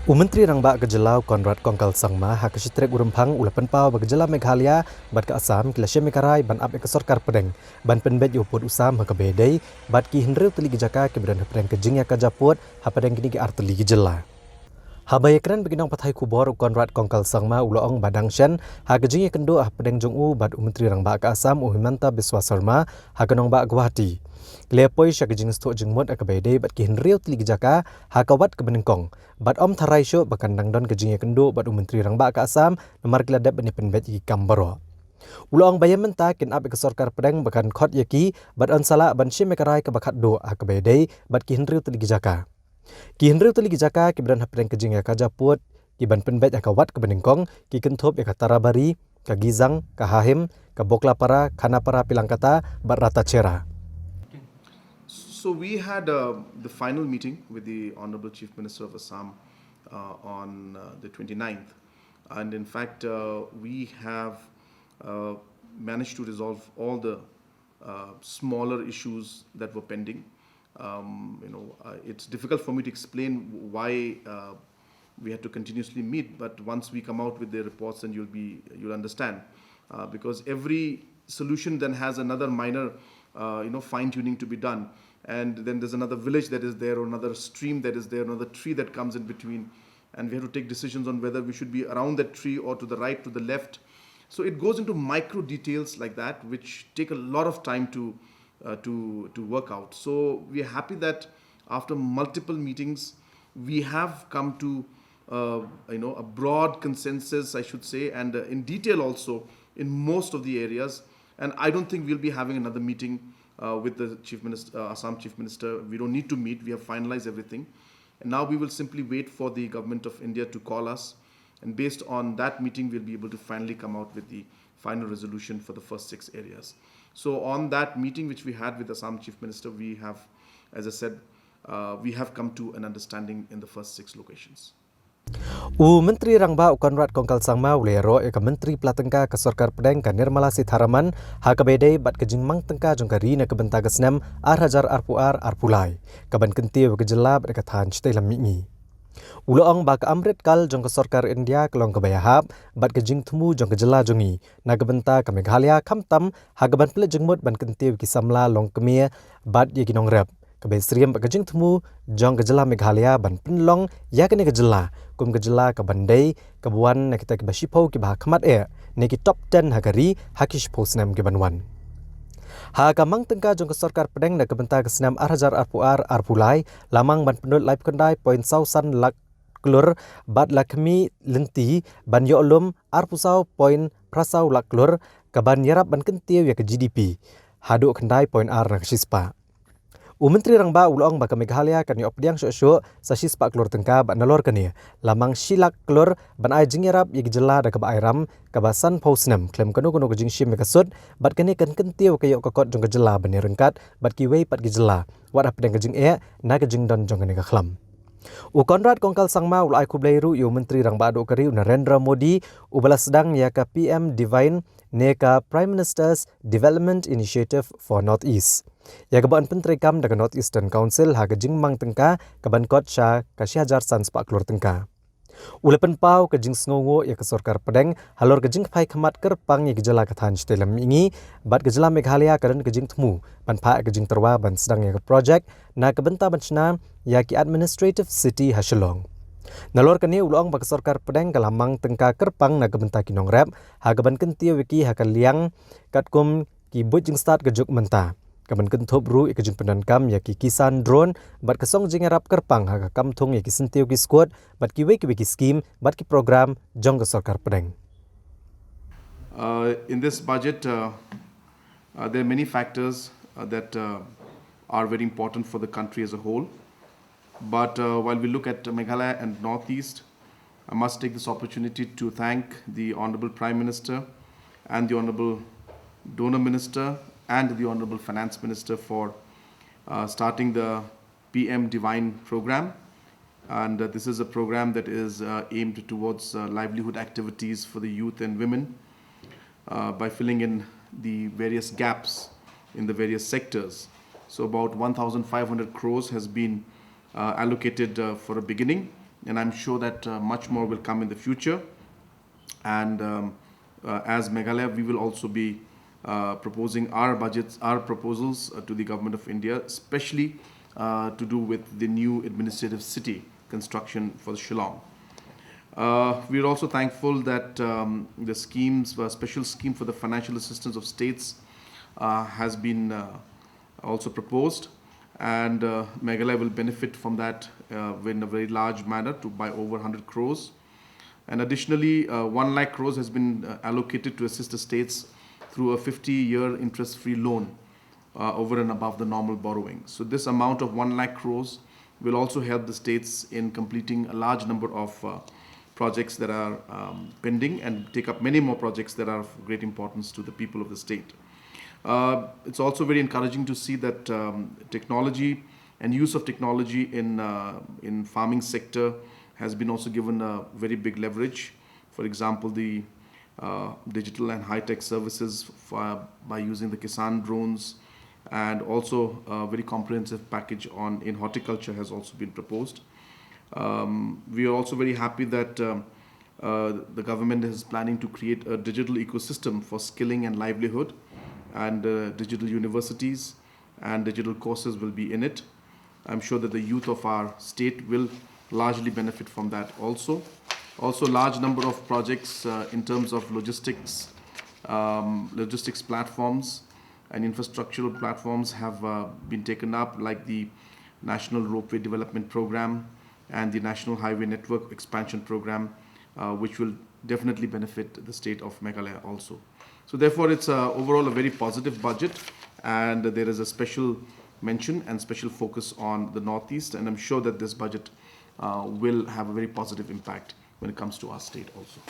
Menteri Rangba Gejelau Konrad Kongkal Sangma hak Sitrek Urempang Ulapan Pau Bagejela Meghalaya Bad ke Assam Kilasya Mekarai Ban Ab ke Sorkar Pdeng Ban Pynbeit Yopod Usam hak Bedei Bad ki Henry Teli Gejaka Keberan Pdeng Kejing ya Kajaput hak Pdeng kini ke Arteli Gejela. Habayakran beginang pathai kubor Konrad Kongkal Sangma Ulaong Badang Shen hak Kejing ya Kendo hak Pdeng Jongu Bad Menteri Rangba ke Assam Uhimanta Biswa Sarma hak Kenong Ba Guwahati. Lepoi syak jing stok jing mod akabede bat ki henriu tli gejaka hakawat ke benengkong bat om tharai syo bakandang don ke jing kendo bat menteri Rangba ke Assam nomor kiladap bani Pynbeit ki kambaro ulong bayam menta kin ab ke Sorkar Pdeng bakan khot yaki bat on sala ban shi mekarai ke bakat do akabede bat ki henriu tli gejaka ki bran Pdeng ke jing ya kajaput ki ban Pynbeit akawat ke benengkong ki kenthop ya tarabari ka gizang ka hahim ka bokla para khana para pilangkata bat rata cera. So we had the final meeting with the Honorable Chief Minister of Assam on the 29th. And in fact, we have managed to resolve all the smaller issues that were pending. It's difficult for me to explain why we had to continuously meet, but once we come out with the reports, then you'll understand. Because every solution then has another minor fine-tuning to be done. And then there's another village that is there, or another stream that is there, another tree that comes in between, and we have to take decisions on whether we should be around that tree or to the right, to the left. So it goes into micro details like that, which take a lot of time to work out. So we are happy that after multiple meetings, we have come to a broad consensus, I should say, and in detail also in most of the areas. And I don't think we'll be having another meeting with the Chief Minister, Assam Chief Minister. We don't need to meet. We have finalized everything. And now we will simply wait for the Government of India to call us. And based on that meeting, we'll be able to finally come out with the final resolution for the first 6 areas. So on that meeting which we had with the Assam Chief Minister, we have, as I said, we have come to an understanding in the first 6 locations. Menteri Rangba Konrad Kongkal Sangma ulero eka Menteri Pelatengka ke Sorkar Pdeng ka Nirmala Sitharaman hakabede bat ke jingmang tengka jongkari na kebenta kesnem arhajar arpuar arpulai kaban kenti ke jela bat ka than chite lamingi uloong ba ka amrit kal jong ke Sorkar India kelong ke bayahap bat ke jing thmu jong ke jela jongi na kebenta ke Meghalaya khamtam hagaban pele jengmut ban kenti ki samla long kemia bat ye kinong rep Kabe Sriam Bagajing Temu, Jong Gejela Meghalaya Ban Penlong, Yakini Gejela, Kum Gejela Kabandai, Kabuan Nakita Kibashipo Kibahakamat Air, Neki Top 10 Hakari, Hakish Posnam Kibanwan. Hakamang Tengka Jong Sorkar Pdeng na Kabenta Kesnam Arhajar Arpuar Arpulai, Lamang Ban Penut Laip Kendai, Point Sausan Lak Klur, Bat Lakmi Lenti, Ban Yolum, Arpusau, Point Prasau Lak Klur, Kaban Yarap Ban Kentiu ya ke GDP, Haduk Kendai Point R Nakashispa. Menteri Rangba ulong baka Meghalaya kan yop diang syok sa sispa klur tengka ba nalor kani lamang silak klur ban ai jingerap yig jela da ka ba airam ka ba san posnem klem kanu kanu jing shim ka sud bat kani kan kentiu ka yok ka kot jong ka jela ban rengkat bat ki wei pat ki jela wat ap deng ka jing e na ka jing don jong kani ka khlam Konrad Kongkal Sangma ulai kublairu yu Menteri Rangba adu kari Narendra Modi ubala sedang ya ka PM Divine neka Prime Minister's Development Initiative for North East. Ya keban Penteri Kam dengan North Eastern Council haga jingmang tengka keban kot sya ka Syajar San Spak Klur tengka. Ulapan pau ke jing sngongo ya ke Sorkar Pdeng halor ke jing pai khamat kerpang ya gejala ka than stelam ingi bat gejala Meghalaya kadan ke jing temu ban pha ke jing terwa ban sedang ya ke project na ke benta banchna ya ki administrative city Hashelong. Nalor kani ulong bak Sorkar Pdeng kalamang tengka kerpang na ke benta kinong rap haga ban kentia wiki hakal liang katkum ki bujing start ke juk menta. Kaban kenthop ru ikajing pendankam ya ki kisan drone bat kesong jing arap kerpang ha kam thong ya ki sentiu ki squad bat ki wiki scheme bat ki program jong ke Sorkar Pdeng. In this budget, there are many factors that are very important for the country as a whole. But while we look at Meghalaya and Northeast, I must take this opportunity to thank the Honorable Prime Minister and the Honorable Donor Minister and the Honorable Finance Minister for starting the PM Divine program. And this is a program that is aimed towards livelihood activities for the youth and women by filling in the various gaps in the various sectors. So about 1,500 crores has been allocated for a beginning, and I'm sure that much more will come in the future. And as Meghalaya, we will also be proposing our budgets, our proposals to the Government of India, especially to do with the new administrative city construction for Shillong. We are also thankful that the schemes, a special scheme for the financial assistance of states has been also proposed, and Meghalaya will benefit from that in a very large manner by over 100 crores. And additionally, 1 lakh crores has been allocated to assist the states through a 50-year interest-free loan over and above the normal borrowing. So this amount of 1 lakh crores will also help the states in completing a large number of projects that are pending, and take up many more projects that are of great importance to the people of the state. It's also very encouraging to see that technology and use of technology in farming sector has been also given a very big leverage. For example, the digital and high-tech services by using the Kisan drones, and also a very comprehensive package in horticulture has also been proposed. We are also very happy that the government is planning to create a digital ecosystem for skilling and livelihood, and digital universities and digital courses will be in it. I'm sure that the youth of our state will largely benefit from that also. Also, large number of projects in terms of logistics platforms and infrastructural platforms have been taken up, like the National Ropeway Development Program and the National Highway Network Expansion Program, which will definitely benefit the state of Meghalaya also. So therefore, it's overall a very positive budget, and there is a special mention and special focus on the Northeast, and I'm sure that this budget will have a very positive impact when it comes to our state also.